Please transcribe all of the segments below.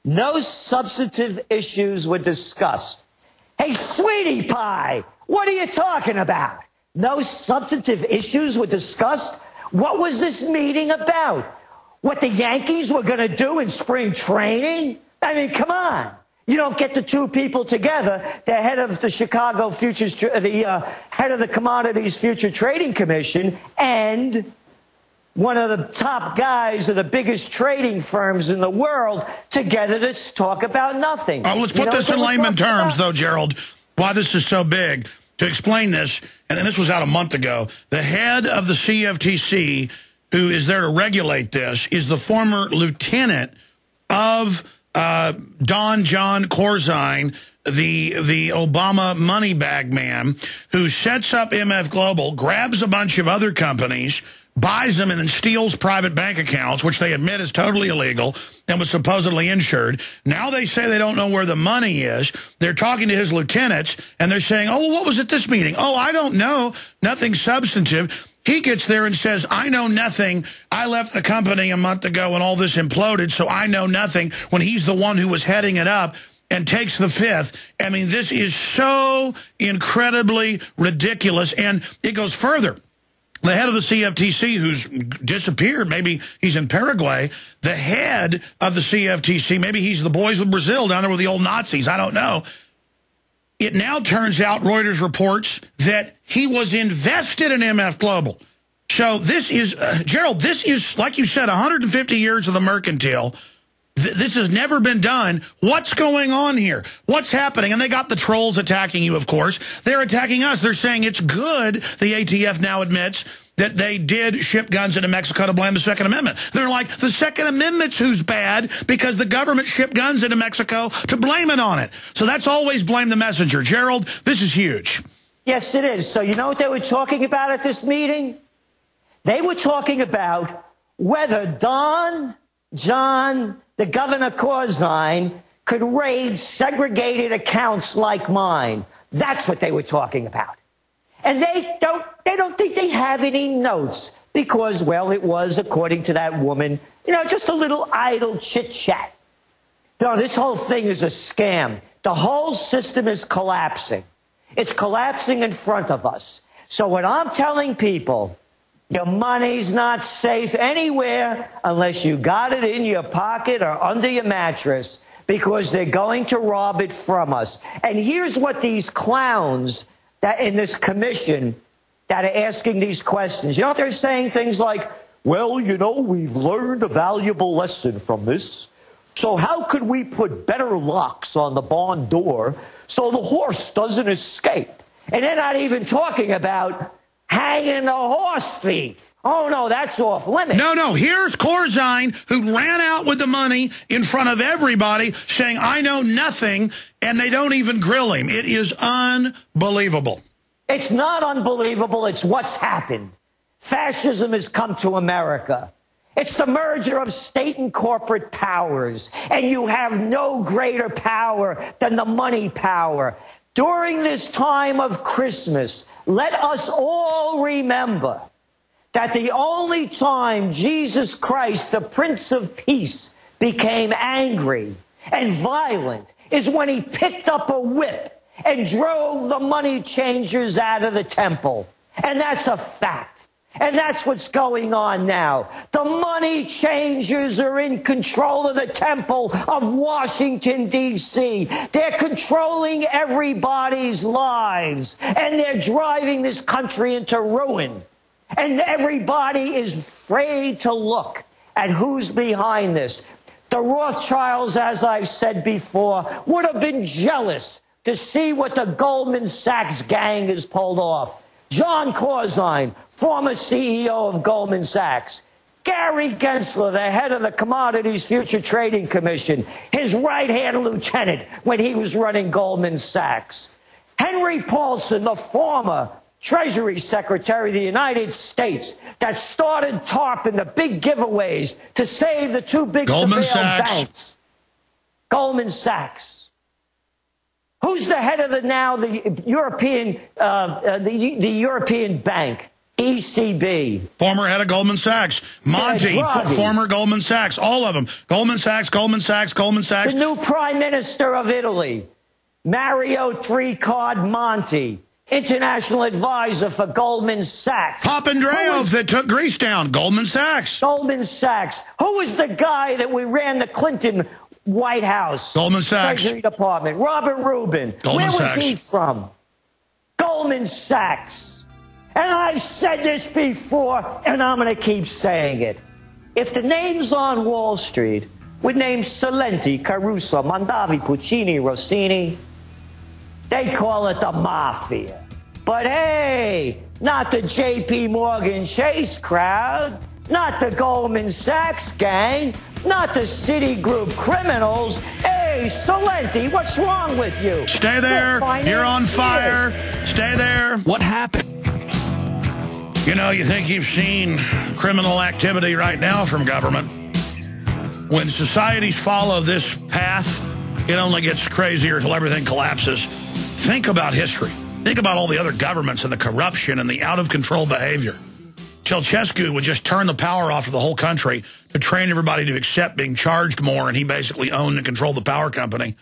No substantive issues were discussed. Hey, sweetie pie, what are you talking about? No substantive issues were discussed? What was this meeting about? What the Yankees were going to do in spring training? I mean, come on. You don't get the two people together, the head of the Chicago Futures, the head of the Commodities Future Trading Commission, and one of the top guys of the biggest trading firms in the world together to talk about nothing. Let's put this in layman terms, though, Gerald, why this is so big. To explain this, and this was out a month ago, the head of the CFTC, who is there to regulate this, is the former lieutenant of Don John Corzine, the Obama money bag man, who sets up MF Global, grabs a bunch of other companies, buys them, and then steals private bank accounts, which they admit is totally illegal and was supposedly insured. Now they say they don't know where the money is. They're talking to his lieutenants, and they're saying, oh, what was at this meeting? Oh, I don't know. Nothing substantive. He gets there and says, I know nothing. I left the company a month ago and all this imploded, so I know nothing, when he's the one who was heading it up and takes the fifth. I mean, this is so incredibly ridiculous, and it goes further. The head of the CFTC, who's disappeared, maybe he's in Paraguay, the head of the CFTC, maybe he's the boys with Brazil down there with the old Nazis, I don't know. It now turns out, Reuters reports, that he was invested in MF Global. So this is, Gerald, this is, like you said, 150 years of the mercantile. This has never been done. What's going on here? What's happening? And they got the trolls attacking you, of course. They're attacking us. They're saying it's good, the ATF now admits, that they did ship guns into Mexico to blame the Second Amendment. They're like, the Second Amendment's who's bad because the government shipped guns into Mexico to blame it on it. So that's always blame the messenger. Gerald, this is huge. Yes, it is. So you know what they were talking about at this meeting? They were talking about whether Don John, the Governor Corzine, could raid segregated accounts like mine. That's what they were talking about. And they don't think they have any notes because, well, it was, according to that woman, you know, just a little idle chit-chat. No, this whole thing is a scam. The whole system is collapsing. It's collapsing in front of us. So what I'm telling people, your money's not safe anywhere unless you got it in your pocket or under your mattress, because they're going to rob it from us. And here's what these clowns that in this commission that are asking these questions, you know what they're saying? Things like, well, you know, we've learned a valuable lesson from this. So how could we put better locks on the barn door so the horse doesn't escape? And they're not even talking about hanging the horse thief. Oh, no, that's off limits. No, here's Corzine, who ran out with the money in front of everybody, saying, I know nothing, and they don't even grill him. It is unbelievable. It's not unbelievable. It's what's happened. Fascism has come to America. It's the merger of state and corporate powers, and you have no greater power than the money power. During this time of Christmas, let us all remember that the only time Jesus Christ, the Prince of Peace, became angry and violent is when he picked up a whip and drove the money changers out of the temple. And that's a fact. And that's what's going on now. The money changers are in control of the temple of Washington, D.C. They're controlling everybody's lives, and they're driving this country into ruin. And everybody is afraid to look at who's behind this. The Rothschilds, as I've said before, would have been jealous to see what the Goldman Sachs gang has pulled off. John Corzine, former CEO of Goldman Sachs. Gary Gensler, the head of the Commodities Future Trading Commission, his right-hand lieutenant when he was running Goldman Sachs. Henry Paulson, the former Treasury Secretary of the United States, that started TARP and the big giveaways to save the two big banks. Goldman Sachs. Who's the head of the European European Bank? ECB. Former head of Goldman Sachs. Monty, former Goldman Sachs. All of them. Goldman Sachs, Goldman Sachs, Goldman Sachs. The new Prime Minister of Italy, Mario Three-Card Monti, international advisor for Goldman Sachs. Papandreou that took Greece down. Goldman Sachs. Goldman Sachs. Who was the guy that we ran the Clinton White House? Goldman Sachs. Treasury Department. Robert Rubin. Goldman Where was Sachs. he from? Goldman Sachs. And I've said this before, and I'm going to keep saying it. If the names on Wall Street were named Celente, Caruso, Mondavi, Puccini, Rossini, they call it the mafia. But hey, not the J.P. Morgan Chase crowd, not the Goldman Sachs gang, not the Citigroup criminals. Hey, Celente, what's wrong with you? Stay there. You're on fire. Stay there. What happened? You know, you think you've seen criminal activity right now from government. When societies follow this path, it only gets crazier until everything collapses. Think about history. Think about all the other governments and the corruption and the out-of-control behavior. Ceausescu would just turn the power off to the whole country to train everybody to accept being charged more, and he basically owned and controlled the power company.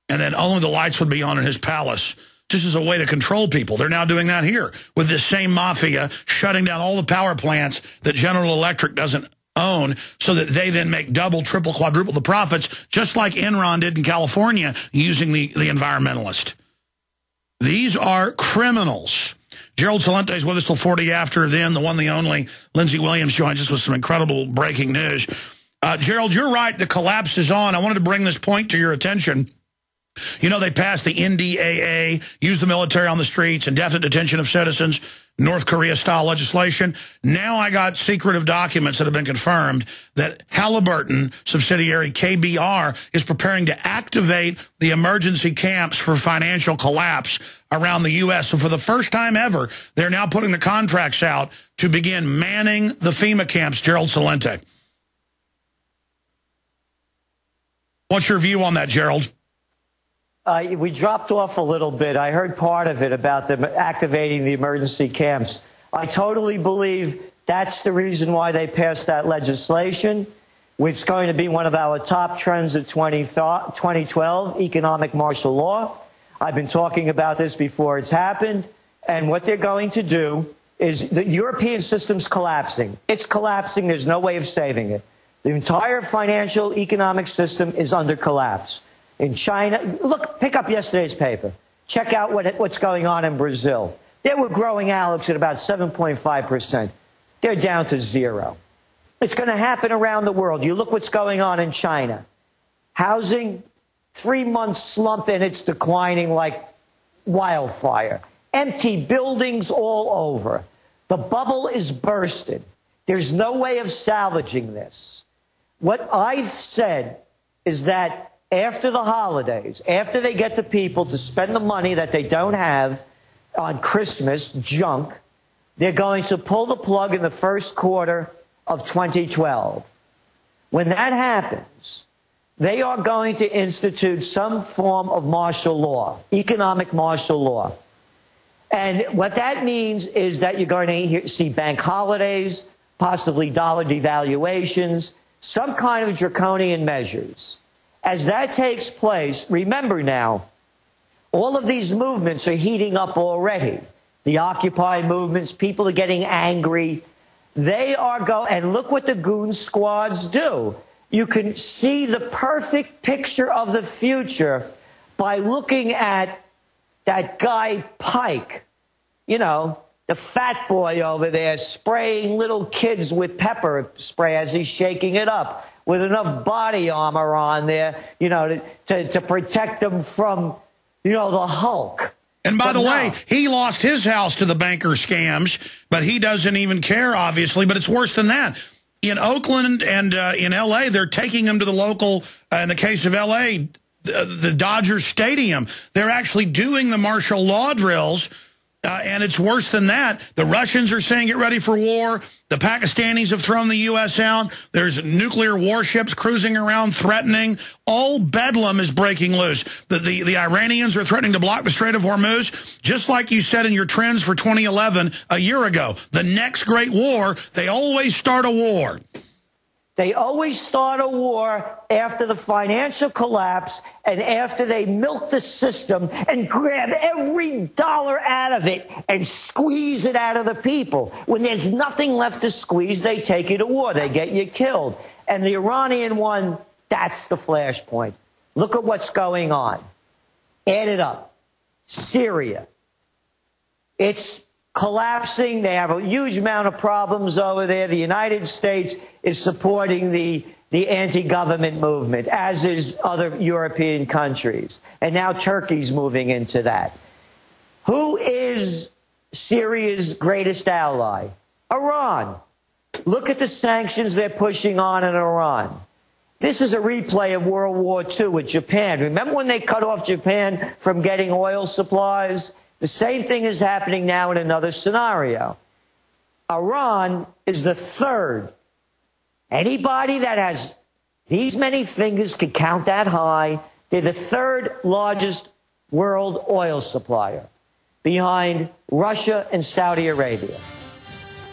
And then only the lights would be on in his palace, just as a way to control people. They're now doing that here with this same mafia, shutting down all the power plants that General Electric doesn't own, so that they then make double, triple, quadruple the profits, just like Enron did in California using the environmentalist. These are criminals. Gerald Celente is with us till 40 after. Then the one, the only, Lindsey Williams joins us with some incredible breaking news. Gerald, you're right. The collapse is on. I wanted to bring this point to your attention. You know, they passed the NDAA, use the military on the streets, indefinite detention of citizens, North Korea-style legislation. Now I got secretive documents that have been confirmed that Halliburton subsidiary KBR is preparing to activate the emergency camps for financial collapse around the U.S. So for the first time ever, they're now putting the contracts out to begin manning the FEMA camps. Gerald Celente. What's your view on that, Gerald? We dropped off a little bit. I heard part of it about them activating the emergency camps. I totally believe that's the reason why they passed that legislation. It's going to be one of our top trends of 2012, economic martial law. I've been talking about this before it's happened. And what they're going to do is the European system's collapsing. It's collapsing. There's no way of saving it. The entire financial economic system is under collapse. In China, look, pick up yesterday's paper. Check out what's going on in Brazil. They were growing, Alex, at about 7.5%. They're down to 0. It's going to happen around the world. You look what's going on in China. Housing, 3-month slump, and it's declining like wildfire. Empty buildings all over. The bubble is bursted. There's no way of salvaging this. What I've said is that after the holidays, after they get the people to spend the money that they don't have on Christmas junk, they're going to pull the plug in the first quarter of 2012. When that happens, they are going to institute some form of martial law, economic martial law. And what that means is that you're going to see bank holidays, possibly dollar devaluations, some kind of draconian measures. As that takes place, remember now, all of these movements are heating up already. The Occupy movements, people are getting angry. They are and look what the goon squads do. You can see the perfect picture of the future by looking at that guy Pike, you know, the fat boy over there spraying little kids with pepper spray as he's shaking it up, with enough body armor on there, you know, to protect them from, you know, the Hulk. And by the way, he lost his house to the banker scams, but he doesn't even care, obviously. But it's worse than that. In Oakland and in L.A., they're taking him to the local, in the case of L.A., the Dodgers Stadium. They're actually doing the martial law drills And it's worse than that. The Russians are saying get ready for war. The Pakistanis have thrown the U.S. out. There's nuclear warships cruising around threatening. All bedlam is breaking loose. The Iranians are threatening to block the Strait of Hormuz, just like you said in your trends for 2011 a year ago. The next great war, they always start a war. They always start a war after the financial collapse and after they milk the system and grab every dollar out of it and squeeze it out of the people. When there's nothing left to squeeze, they take you to war. They get you killed. And the Iranian one, that's the flashpoint. Look at what's going on. Add it up. Syria. It's collapsing. They have a huge amount of problems over there. The United States is supporting the anti-government movement, as is other European countries. And now Turkey's moving into that. Who is Syria's greatest ally? Iran. Look at the sanctions they're pushing on in Iran. This is a replay of World War II with Japan. Remember when they cut off Japan from getting oil supplies? The same thing is happening now in another scenario. Iran is the third. Anybody that has these many fingers can count that high. They're the third largest world oil supplier, behind Russia and Saudi Arabia.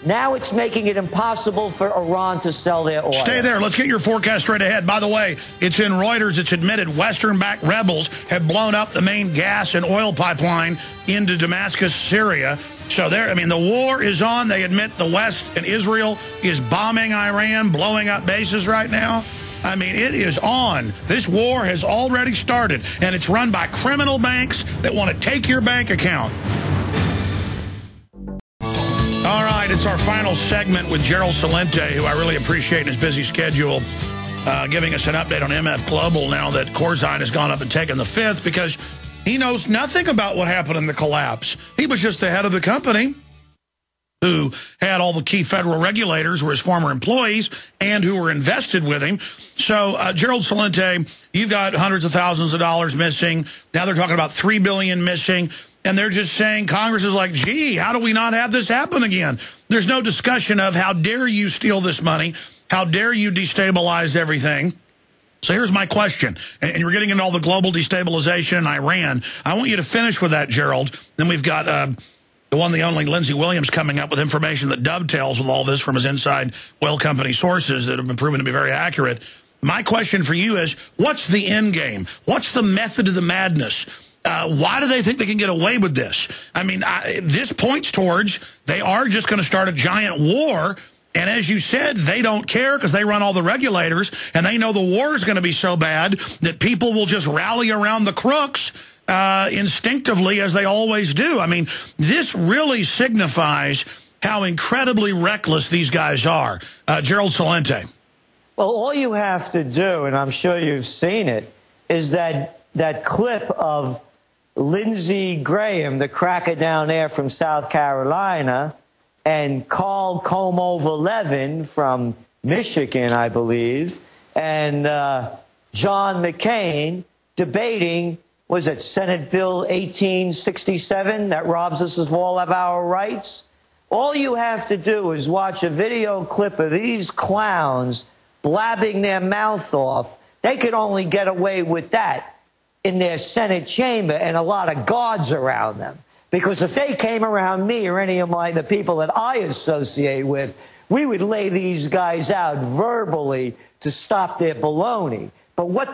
Now it's making it impossible for Iran to sell their oil. Stay there. Let's get your forecast straight ahead. By the way, it's in Reuters. It's admitted Western-backed rebels have blown up the main gas and oil pipeline into Damascus, Syria. So there, I mean, the war is on. They admit the West and Israel is bombing Iran, blowing up bases right now. I mean, it is on. This war has already started, and it's run by criminal banks that want to take your bank account. All right, it's our final segment with Gerald Celente, who I really appreciate in his busy schedule, giving us an update on MF Global now that Corzine has gone up and taken the fifth, because he knows nothing about what happened in the collapse. He was just the head of the company who had all the key federal regulators were his former employees and who were invested with him. So, Gerald Celente, you've got hundreds of thousands of dollars missing. Now they're talking about $3 billion missing. And they're just saying, Congress is like, gee, how do we not have this happen again? There's no discussion of how dare you steal this money? How dare you destabilize everything? So here's my question. And you're getting into all the global destabilization in Iran. I want you to finish with that, Gerald. Then we've got the one, the only Lindsey Williams coming up with information that dovetails with all this from his inside oil company sources that have been proven to be very accurate. My question for you is, what's the end game? What's the method of the madness? Why do they think they can get away with this? I mean, this points towards they are just going to start a giant war. And as you said, they don't care because they run all the regulators. And they know the war is going to be so bad that people will just rally around the crooks instinctively, as they always do. I mean, this really signifies how incredibly reckless these guys are. Gerald Celente. Well, all you have to do, and I'm sure you've seen it, is that clip of Lindsey Graham, the cracker down there from South Carolina, and Carl Como-Levin from Michigan, I believe, and John McCain debating, was it Senate Bill 1867 that robs us of all of our rights? All you have to do is watch a video clip of these clowns blabbing their mouth off. They could only get away with that in their Senate chamber and a lot of guards around them. Because if they came around me or any of the people that I associate with, we would lay these guys out verbally to stop their baloney. But what